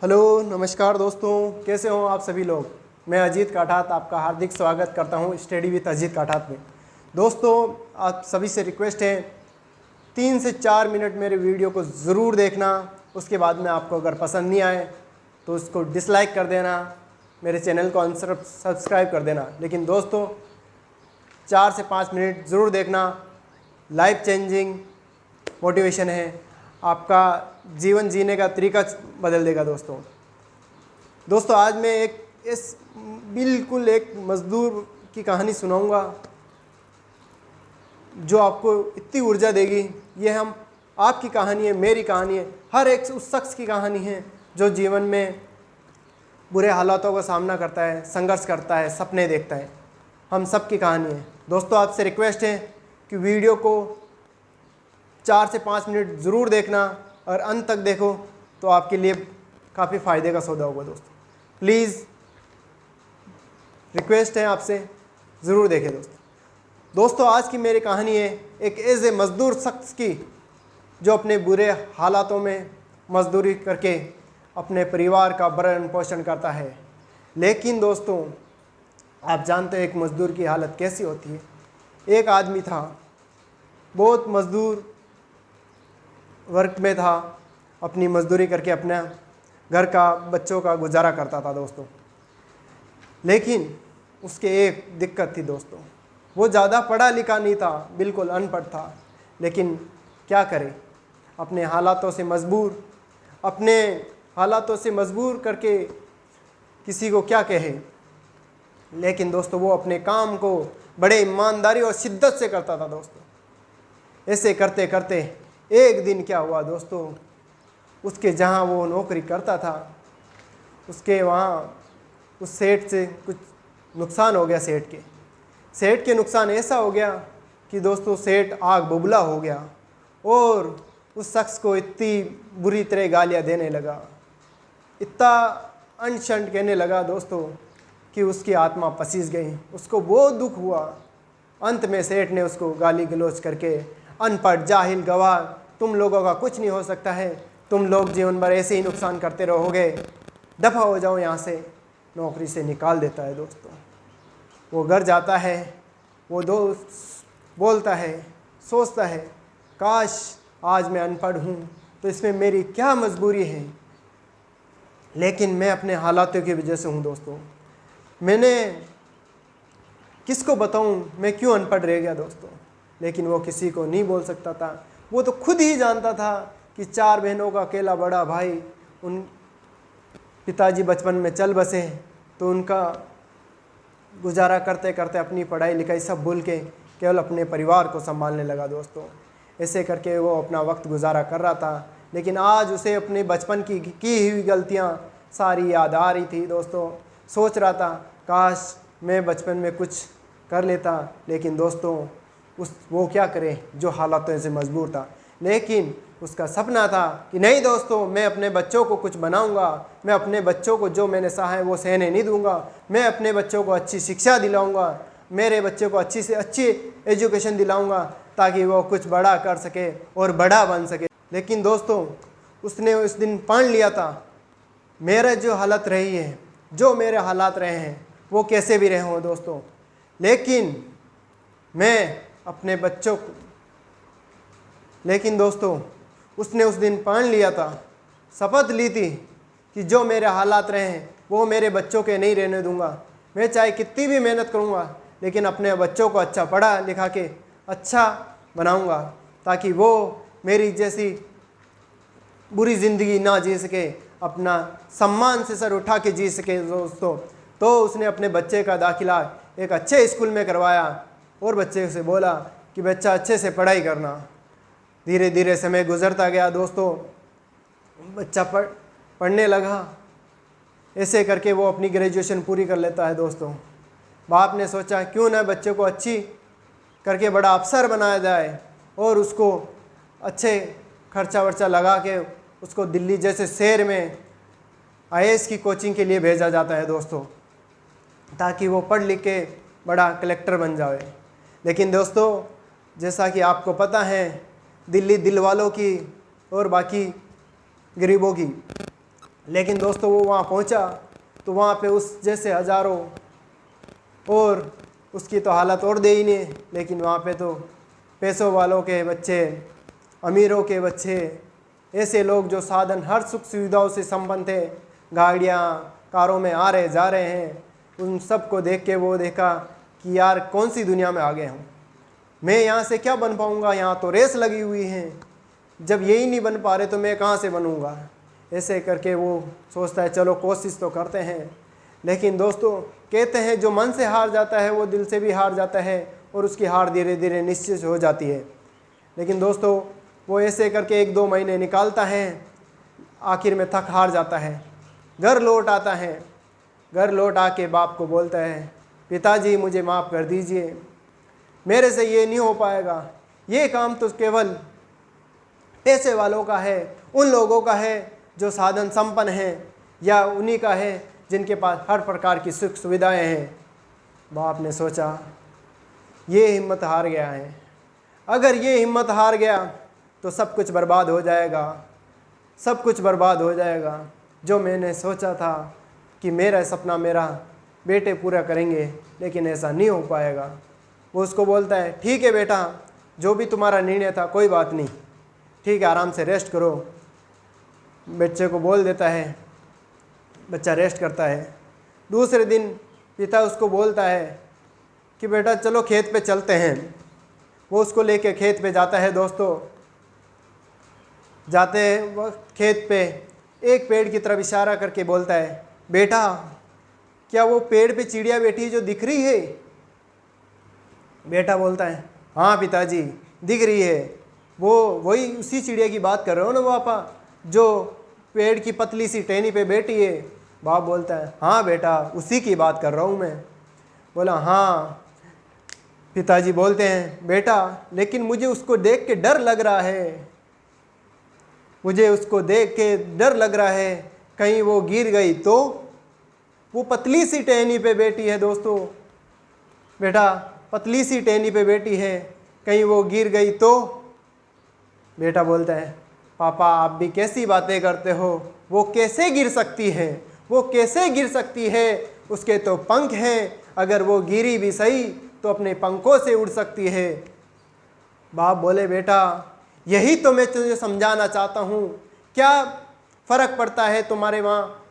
Hello नमस्कार दोस्तों, कैसे हो आप सभी लोग। मैं अजीत काठात आपका हार्दिक स्वागत करता हूं स्टडी विद अजीत काठात में। दोस्तों, आप सभी से रिक्वेस्ट है 3 से 4 मिनट मेरे वीडियो को ज़रूर देखना। उसके बाद में आपको अगर पसंद नहीं आए तो उसको डिसलाइक कर देना, मेरे चैनल को सब्सक्राइब कर देना। लेकिन दोस्तों 4 से 5 मिनट ज़रूर देखना। लाइफ चेंजिंग मोटिवेशन है, आपका जीवन जीने का तरीका बदल देगा। दोस्तों आज मैं बिल्कुल एक मज़दूर की कहानी सुनाऊंगा जो आपको इतनी ऊर्जा देगी। ये आपकी कहानी है, मेरी कहानी है, हर एक उस शख्स की कहानी है जो जीवन में बुरे हालातों का सामना करता है, संघर्ष करता है, सपने देखता है। हम सब की कहानी है। दोस्तों आपसे रिक्वेस्ट है कि वीडियो को 4 से 5 मिनट ज़रूर देखना और अंत तक देखो तो आपके लिए काफ़ी फ़ायदे का सौदा होगा। प्लीज़ रिक्वेस्ट है आपसे, ज़रूर देखें दोस्तों आज की मेरी कहानी है एक ऐसे मज़दूर शख्स की जो अपने बुरे हालातों में मज़दूरी करके अपने परिवार का भरण पोषण करता है। लेकिन दोस्तों आप जानते हैं एक मज़दूर की हालत कैसी होती है। एक आदमी था, बहुत मज़दूर वर्क में था, अपनी मज़दूरी करके अपना घर का बच्चों का गुजारा करता था दोस्तों। लेकिन उसके एक दिक्कत थी दोस्तों, वो ज़्यादा पढ़ा लिखा नहीं था, बिल्कुल अनपढ़ था। लेकिन क्या करे, अपने हालातों से मजबूर करके किसी को क्या कहे। लेकिन दोस्तों वो अपने काम को बड़े ईमानदारी और शिद्दत से करता था दोस्तों। ऐसे करते करते एक दिन क्या हुआ दोस्तों, उसके जहाँ वो नौकरी करता था उसके वहाँ उस सेठ से कुछ नुकसान हो गया। सेठ के नुकसान ऐसा हो गया कि दोस्तों सेठ आग बबूला हो गया और उस शख्स को इतनी बुरी तरह गालियाँ देने लगा, इतना अनशंट कहने लगा दोस्तों कि उसकी आत्मा पसीज गई। उसको बहुत दुख हुआ। अंत में सेठ ने उसको गाली गलौज करके, अनपढ़, जाहिल, गवार, तुम लोगों का कुछ नहीं हो सकता है, तुम लोग जीवन भर ऐसे ही नुकसान करते रहोगे, दफ़ा हो जाओ यहाँ से, नौकरी से निकाल देता है दोस्तों। वो घर जाता है, वो दोस्त बोलता है, सोचता है काश आज मैं अनपढ़ हूँ तो इसमें मेरी क्या मजबूरी है। लेकिन मैं अपने हालातों की वजह से हूँ दोस्तों। मैंने किसको बताऊँ मैं क्यों अनपढ़ रह गया दोस्तों। लेकिन वो किसी को नहीं बोल सकता था। वो तो खुद ही जानता था कि 4 बहनों का अकेला बड़ा भाई, उन पिताजी बचपन में चल बसे तो उनका गुजारा करते करते अपनी पढ़ाई लिखाई सब भूल के केवल अपने परिवार को संभालने लगा दोस्तों। ऐसे करके वो अपना वक्त गुजारा कर रहा था। लेकिन आज उसे अपने बचपन की हुई गलतियाँ सारी याद आ रही थी दोस्तों। सोच रहा था काश मैं बचपन में कुछ कर लेता। लेकिन दोस्तों वो क्या करे जो हालातों से मजबूर था। लेकिन उसका सपना था कि नहीं दोस्तों, मैं अपने बच्चों को कुछ बनाऊंगा, मैं अपने बच्चों को जो मैंने सहा है वो सहने नहीं दूंगा, मैं अपने बच्चों को अच्छी शिक्षा दिलाऊंगा, मेरे बच्चों को अच्छी से अच्छी एजुकेशन दिलाऊंगा ताकि वो कुछ बड़ा कर सके और बड़ा बन सके। लेकिन दोस्तों उसने उस दिन पढ़ लिया था मेरा जो हालत रही है, जो मेरे हालात रहे हैं वो कैसे भी रहे हों दोस्तों, लेकिन मैं अपने बच्चों को, लेकिन दोस्तों उसने उस दिन पढ़ लिया था, शपथ ली थी कि जो मेरे हालात रहे हैं वो मेरे बच्चों के नहीं रहने दूंगा। मैं चाहे कितनी भी मेहनत करूंगा लेकिन अपने बच्चों को अच्छा पढ़ा लिखा के अच्छा बनाऊंगा ताकि वो मेरी जैसी बुरी ज़िंदगी ना जी सके, अपना सम्मान से सर उठा के जी सके दोस्तों। तो उसने अपने बच्चे का दाखिला एक अच्छे स्कूल में करवाया और बच्चे से बोला कि बच्चा अच्छे से पढ़ाई करना। धीरे धीरे समय गुजरता गया दोस्तों, बच्चा पढ़ने लगा। ऐसे करके वो अपनी ग्रेजुएशन पूरी कर लेता है दोस्तों। बाप ने सोचा क्यों ना बच्चे को अच्छी करके बड़ा अफसर बनाया जाए और उसको अच्छे खर्चा वर्चा लगा के उसको दिल्ली जैसे शहर में आईएएस की कोचिंग के लिए भेजा जाता है दोस्तों, ताकि वो पढ़ लिख के बड़ा कलेक्टर बन जाए। लेकिन दोस्तों जैसा कि आपको पता है, दिल्ली दिल वालों की और बाकी गरीबों की लेकिन दोस्तों वो वहाँ पहुँचा तो वहाँ पे उस जैसे हज़ारों, और उसकी तो हालत और दे ही नहीं। लेकिन वहाँ पे तो पैसों वालों के बच्चे, अमीरों के बच्चे, ऐसे लोग जो साधन हर सुख सुविधाओं से संपन्न थे, गाड़ियाँ कारों में आ रहे जा रहे हैं, उन सब को देख के वो देखा कि यार कौन सी दुनिया में आ गए हूँ, मैं यहाँ से क्या बन पाऊँगा, यहाँ तो रेस लगी हुई है, जब यही नहीं बन पा रहे तो मैं कहाँ से बनूँगा। ऐसे करके वो सोचता है चलो कोशिश तो करते हैं। लेकिन दोस्तों कहते हैं जो मन से हार जाता है वो दिल से भी हार जाता है, और उसकी हार धीरे धीरे निश्चित हो जाती है। लेकिन दोस्तों वो ऐसे करके 1-2 महीने निकालता है, आखिर में थक हार जाता है, घर लौट आता है। घर लौट आके बाप को बोलता है, पिताजी मुझे माफ़ कर दीजिए, मेरे से ये नहीं हो पाएगा, ये काम तो केवल पैसे वालों का है, उन लोगों का है जो साधन संपन्न हैं, या उन्हीं का है जिनके पास हर प्रकार की सुख सुविधाएं हैं। बाप ने सोचा ये हिम्मत हार गया है, अगर ये हिम्मत हार गया तो सब कुछ बर्बाद हो जाएगा, सब कुछ बर्बाद हो जाएगा। जो मैंने सोचा था कि मेरा सपना मेरा बेटे पूरा करेंगे, लेकिन ऐसा नहीं हो पाएगा। वो उसको बोलता है ठीक है बेटा, जो भी तुम्हारा निर्णय था कोई बात नहीं, ठीक है आराम से रेस्ट करो। बच्चे को बोल देता है, बच्चा रेस्ट करता है। दूसरे दिन पिता उसको बोलता है कि बेटा चलो खेत पे चलते हैं। वो उसको लेके खेत पे जाता है। दोस्तों जाते हैं वक्त खेत पे एक पेड़ की तरफ इशारा करके बोलता है, बेटा क्या वो पेड़ पे चिड़िया बैठी है जो दिख रही है? बेटा बोलता है हाँ पिताजी दिख रही है, वो वही उसी चिड़िया की बात कर रहे हो ना पापा, जो पेड़ की पतली सी टहनी पे बैठी है? बाप बोलता है हाँ बेटा उसी की बात कर रहा हूँ मैं। बोला हाँ। पिताजी बोलते हैं बेटा लेकिन मुझे उसको देख के डर लग रहा है, मुझे उसको देख के डर लग रहा है, कहीं वो गिर गई तो? वो पतली सी टहनी पे बैठी है दोस्तों, बेटा पतली सी टहनी पे बैठी है, कहीं वो गिर गई तो? बेटा बोलता है पापा आप भी कैसी बातें करते हो, वो कैसे गिर सकती है, वो कैसे गिर सकती है, उसके तो पंख हैं, अगर वो गिरी भी सही तो अपने पंखों से उड़ सकती है। बाप बोले बेटा यही तो मैं तुझे समझाना चाहता हूँ, क्या फ़र्क पड़ता है तुम्हारे वहाँ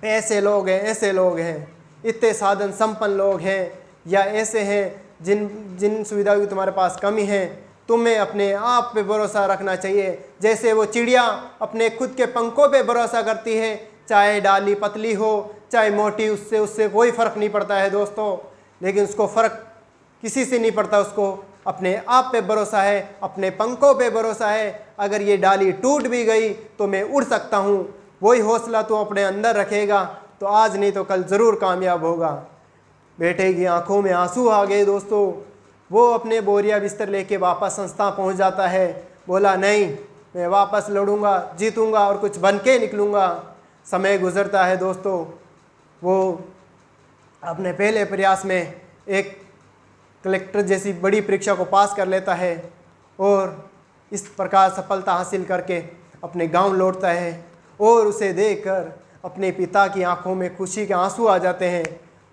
ऐसे लोग हैं, ऐसे लोग हैं, इतने साधन संपन्न लोग हैं, या ऐसे हैं जिन सुविधाओं की तुम्हारे पास कमी है। तुम्हें अपने आप पे भरोसा रखना चाहिए, जैसे वो चिड़िया अपने खुद के पंखों पे भरोसा करती है, चाहे डाली पतली हो चाहे मोटी, उससे कोई फ़र्क नहीं पड़ता है दोस्तों। लेकिन उसको फ़र्क किसी से नहीं पड़ता, उसको अपने आप पे भरोसा है, अपने पंखों पे भरोसा है। अगर ये डाली टूट भी गई तो मैं उड़ सकता हूँ, वही हौसला तो अपने अंदर रखेगा तो आज नहीं तो कल ज़रूर कामयाब होगा। बेटे की आंखों में आंसू आ गए दोस्तों। वो अपने बोरिया बिस्तर लेके वापस संस्था पहुंच जाता है। बोला नहीं मैं वापस लड़ूंगा, जीतूंगा और कुछ बन के निकलूंगा। समय गुजरता है दोस्तों, वो अपने पहले प्रयास में एक कलेक्टर जैसी बड़ी परीक्षा को पास कर लेता है और इस प्रकार सफलता हासिल करके अपने गांव लौटता है। और उसे देखकर अपने पिता की आंखों में खुशी के आंसू आ जाते हैं।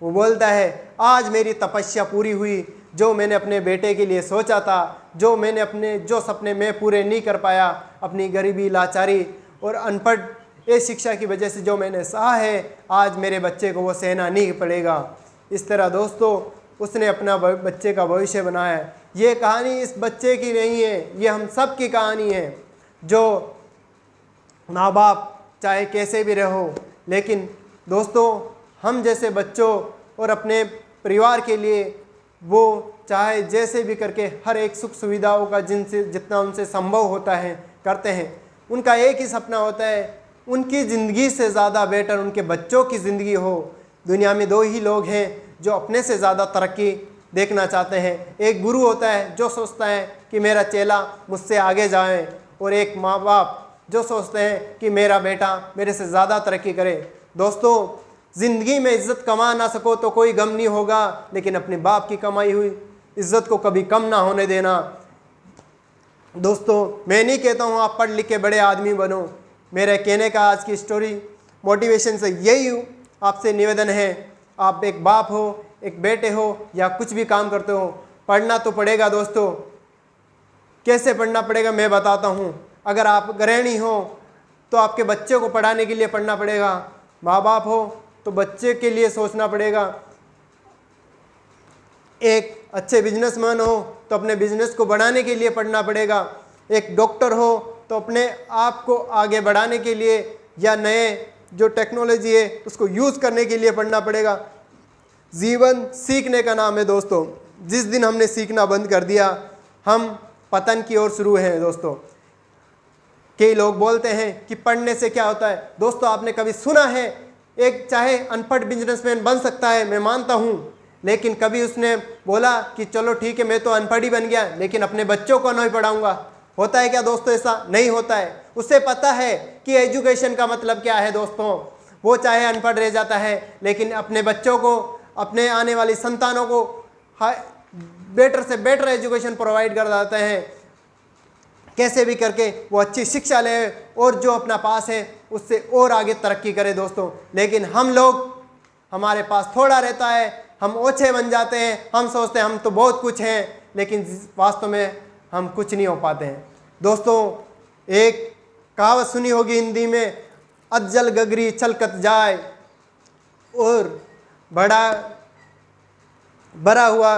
वो बोलता है आज मेरी तपस्या पूरी हुई, जो मैंने अपने बेटे के लिए सोचा था, जो सपने मैं पूरे नहीं कर पाया, अपनी गरीबी लाचारी और अनपढ़ इस शिक्षा की वजह से जो मैंने सहा है, आज मेरे बच्चे को वो सहना नहीं पड़ेगा। इस तरह दोस्तों उसने अपना बच्चे का भविष्य बनाया है। ये कहानी इस बच्चे की नहीं है, ये हम सब की कहानी है। जो माँ बाप चाहे कैसे भी रहो, लेकिन दोस्तों हम जैसे बच्चों और अपने परिवार के लिए वो चाहे जैसे भी करके हर एक सुख सुविधाओं का जितना उनसे संभव होता है करते हैं। उनका एक ही सपना होता है, उनकी ज़िंदगी से ज़्यादा बेटर उनके बच्चों की ज़िंदगी हो। दुनिया में 2 ही लोग हैं जो अपने से ज़्यादा तरक्की देखना चाहते हैं। एक गुरु होता है जो सोचता है कि मेरा चेला मुझसे आगे जाए, और एक माँ बाप जो सोचते हैं कि मेरा बेटा मेरे से ज़्यादा तरक्की करे। दोस्तों ज़िंदगी में इज़्ज़त कमा ना सको तो कोई गम नहीं होगा, लेकिन अपने बाप की कमाई हुई इज़्ज़त को कभी कम ना होने देना। दोस्तों मैं नहीं कहता हूँ आप पढ़ लिख के बड़े आदमी बनो, मेरे कहने का आज की स्टोरी मोटिवेशन से यही आपसे निवेदन है, आप एक बाप हो, एक बेटे हो या कुछ भी काम करते हो, पढ़ना तो पड़ेगा दोस्तों। कैसे पढ़ना पड़ेगा मैं बताता हूँ। अगर आप गृहिणी हो तो आपके बच्चे को पढ़ाने के लिए पढ़ना पड़ेगा, माँ बाप हो तो बच्चे के लिए सोचना पड़ेगा, एक अच्छे बिजनेसमैन हो तो अपने बिजनेस को बढ़ाने के लिए पढ़ना पड़ेगा, एक डॉक्टर हो तो अपने आप को आगे बढ़ाने के लिए या नए जो टेक्नोलॉजी है उसको यूज़ करने के लिए पढ़ना पड़ेगा। जीवन सीखने का नाम है दोस्तों। जिस दिन हमने सीखना बंद कर दिया हम पतन की ओर शुरू हैं दोस्तों। कई लोग बोलते हैं कि पढ़ने से क्या होता है। दोस्तों आपने कभी सुना है एक चाहे अनपढ़ बिजनेसमैन बन सकता है, मैं मानता हूँ, लेकिन कभी उसने बोला कि चलो ठीक है मैं तो अनपढ़ ही बन गया लेकिन अपने बच्चों को नहीं पढ़ाऊंगा? होता है क्या दोस्तों? ऐसा नहीं होता है। उसे पता है कि एजुकेशन का मतलब क्या है दोस्तों। वो चाहे अनपढ़ रह जाता है लेकिन अपने बच्चों को, अपने आने वाली संतानों को बेटर से बेटर एजुकेशन प्रोवाइड कर देते हैं। कैसे भी करके वो अच्छी शिक्षा ले और जो अपना पास है उससे और आगे तरक्की करे दोस्तों। लेकिन हम लोग, हमारे पास थोड़ा रहता है, हम ओछे बन जाते हैं, हम सोचते हैं हम तो बहुत कुछ हैं लेकिन वास्तव में हम कुछ नहीं हो पाते हैं दोस्तों। एक कहावत सुनी होगी हिंदी में, अज्जल गगरी छलकत जाए, और भरा हुआ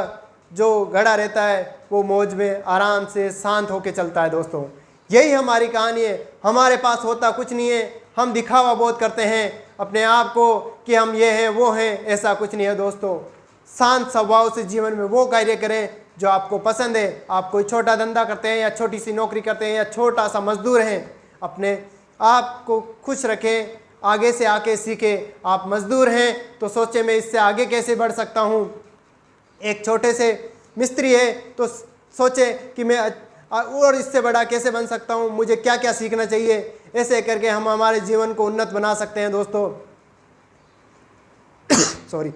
जो घड़ा रहता है वो मौज में आराम से शांत होकर चलता है दोस्तों। यही हमारी कहानी है। हमारे पास होता कुछ नहीं है, हम दिखावा बहुत करते हैं अपने आप को कि हम ये हैं वो हैं, ऐसा कुछ नहीं है दोस्तों। शांत स्वभाव से जीवन में वो कार्य करें जो आपको पसंद है। आप कोई छोटा धंधा करते हैं या छोटी सी नौकरी करते हैं या छोटा सा मजदूर हैं, अपने आप को खुश रखें, आगे से आके सीखें। आप मजदूर हैं तो सोचें मैं इससे आगे कैसे बढ़ सकता हूँ। एक छोटे से मिस्त्री है तो सोचे कि मैं और इससे बड़ा कैसे बन सकता हूँ, मुझे क्या क्या सीखना चाहिए। ऐसे करके हम हमारे जीवन को उन्नत बना सकते हैं दोस्तों। सॉरी।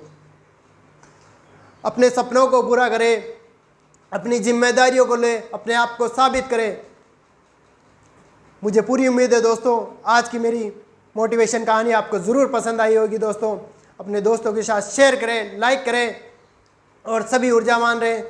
अपने सपनों को पूरा करें, अपनी जिम्मेदारियों को ले, अपने आप को साबित करें। मुझे पूरी उम्मीद है दोस्तों आज की मेरी मोटिवेशन कहानी आपको ज़रूर पसंद आई होगी दोस्तों। अपने दोस्तों के साथ शेयर करें, लाइक करें और सभी ऊर्जावान रहें,